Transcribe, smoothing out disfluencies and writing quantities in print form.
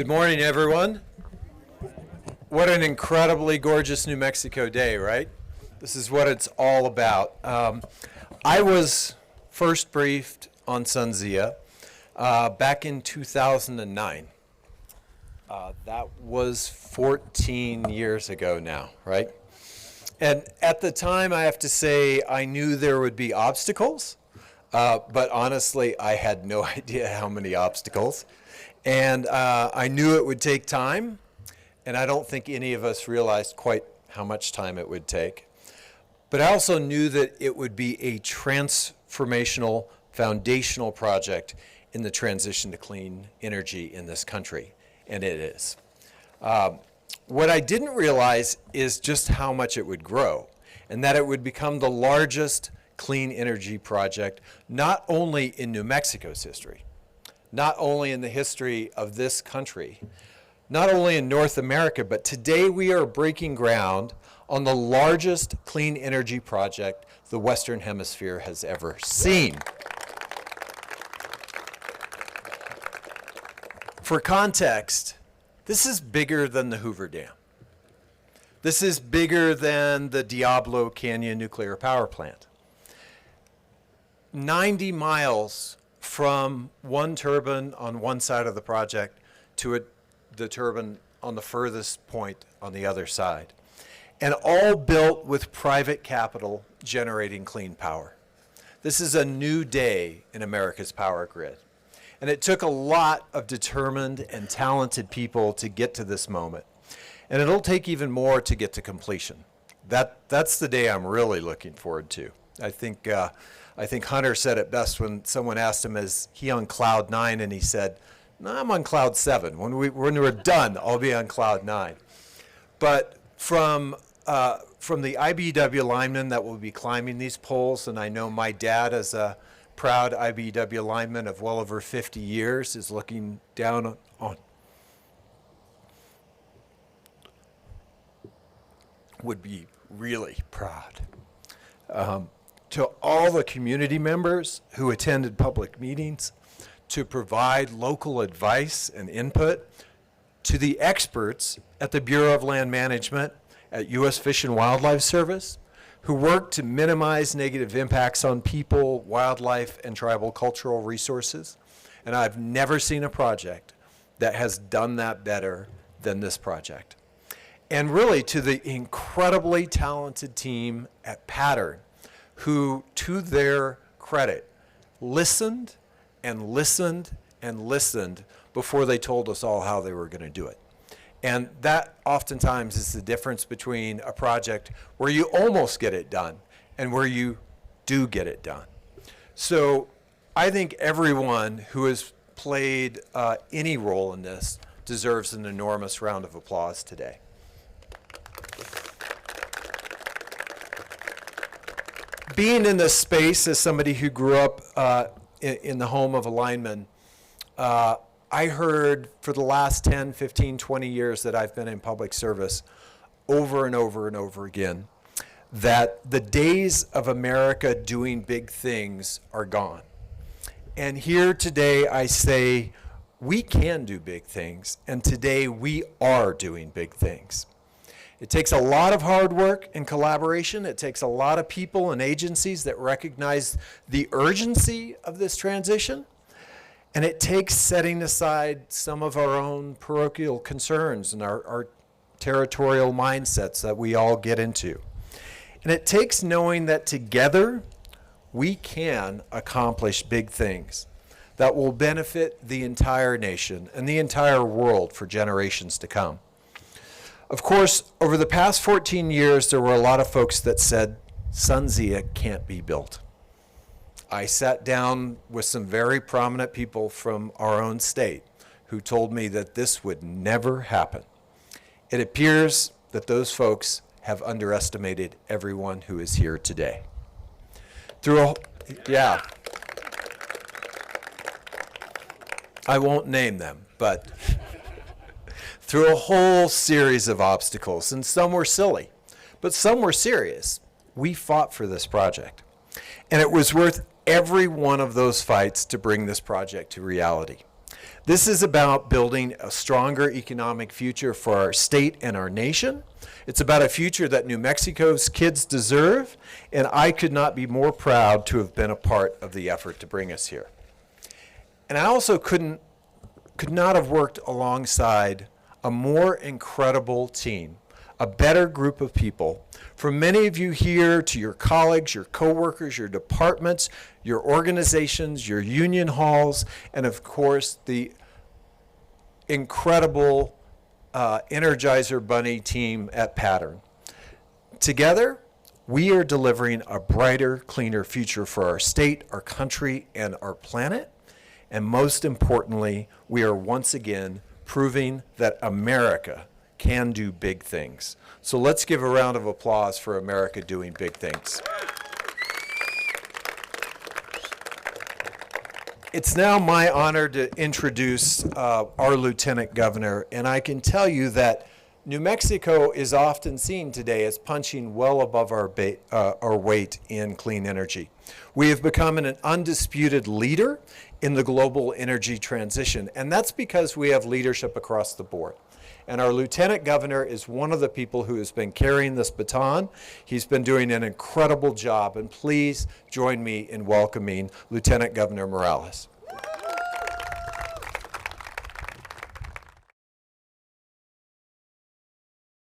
Good morning, everyone. What an incredibly gorgeous New Mexico day, right? This is what it's all about. I was first briefed on SunZia back in 2009. That was 14 years ago now, right? And at the time, I have to say, I knew there would be obstacles, but honestly, I had no idea how many obstacles. And I knew it would take time, and I don't think any of us realized quite how much time it would take. But I also knew that it would be a transformational, foundational project in the transition to clean energy in this country, and it is. What I didn't realize is just how much it would grow, and that it would become the largest clean energy project, not only in New Mexico's history, not only in the history of this country, not only in North America, but today we are breaking ground on the largest clean energy project the Western Hemisphere has ever seen. For context, this is bigger than the Hoover Dam. This is bigger than the Diablo Canyon nuclear power plant. 90 miles from one turbine on one side of the project to the turbine on the furthest point on the other side. And all built with private capital generating clean power. This is a new day in America's power grid. And it took a lot of determined and talented people to get to this moment. And it'll take even more to get to completion. That's the day I'm really looking forward to. I think Hunter said it best when someone asked him, is he on cloud 9? And he said, no, I'm on cloud 7. When we're done, I'll be on cloud 9. But from the IBEW linemen that will be climbing these poles, and I know my dad, as a proud IBEW lineman of well over 50 years, is looking down on would be really proud. To all the community members who attended public meetings, to provide local advice and input, to the experts at the Bureau of Land Management, at U.S. Fish and Wildlife Service, who work to minimize negative impacts on people, wildlife, and tribal cultural resources. And I've never seen a project that has done that better than this project. And really, to the incredibly talented team at Pattern, who, to their credit, listened and listened and listened before they told us all how they were going to do it. And that oftentimes is the difference between a project where you almost get it done and where you do get it done. So I think everyone who has played any role in this deserves an enormous round of applause today. Being in this space as somebody who grew up in the home of a lineman, I heard for the last 10, 15, 20 years that I've been in public service over and over and over again that the days of America doing big things are gone. And here today I say we can do big things, and today we are doing big things. It takes a lot of hard work and collaboration. It takes a lot of people and agencies that recognize the urgency of this transition. And it takes setting aside some of our own parochial concerns and our territorial mindsets that we all get into. And it takes knowing that together we can accomplish big things that will benefit the entire nation and the entire world for generations to come. Of course, over the past 14 years, there were a lot of folks that said SunZia can't be built. I sat down with some very prominent people from our own state who told me that this would never happen. It appears that those folks have underestimated everyone who is here today. Yeah. I won't name them, but through a whole series of obstacles, and some were silly, but some were serious. We fought for this project, and it was worth every one of those fights to bring this project to reality. This is about building a stronger economic future for our state and our nation. It's about a future that New Mexico's kids deserve, and I could not be more proud to have been a part of the effort to bring us here. And I also could not have worked alongside a more incredible team, a better group of people. From many of you here to your colleagues, your coworkers, your departments, your organizations, your union halls, and of course the incredible Energizer Bunny team at Pattern. Together, we are delivering a brighter, cleaner future for our state, our country, and our planet. And most importantly, we are once again proving that America can do big things. So let's give a round of applause for America doing big things. It's now my honor to introduce our Lieutenant Governor, and I can tell you that New Mexico is often seen today as punching well above our weight in clean energy. We have become an undisputed leader in the global energy transition, and that's because we have leadership across the board. And our Lieutenant Governor is one of the people who has been carrying this baton. He's been doing an incredible job, and please join me in welcoming Lieutenant Governor Morales.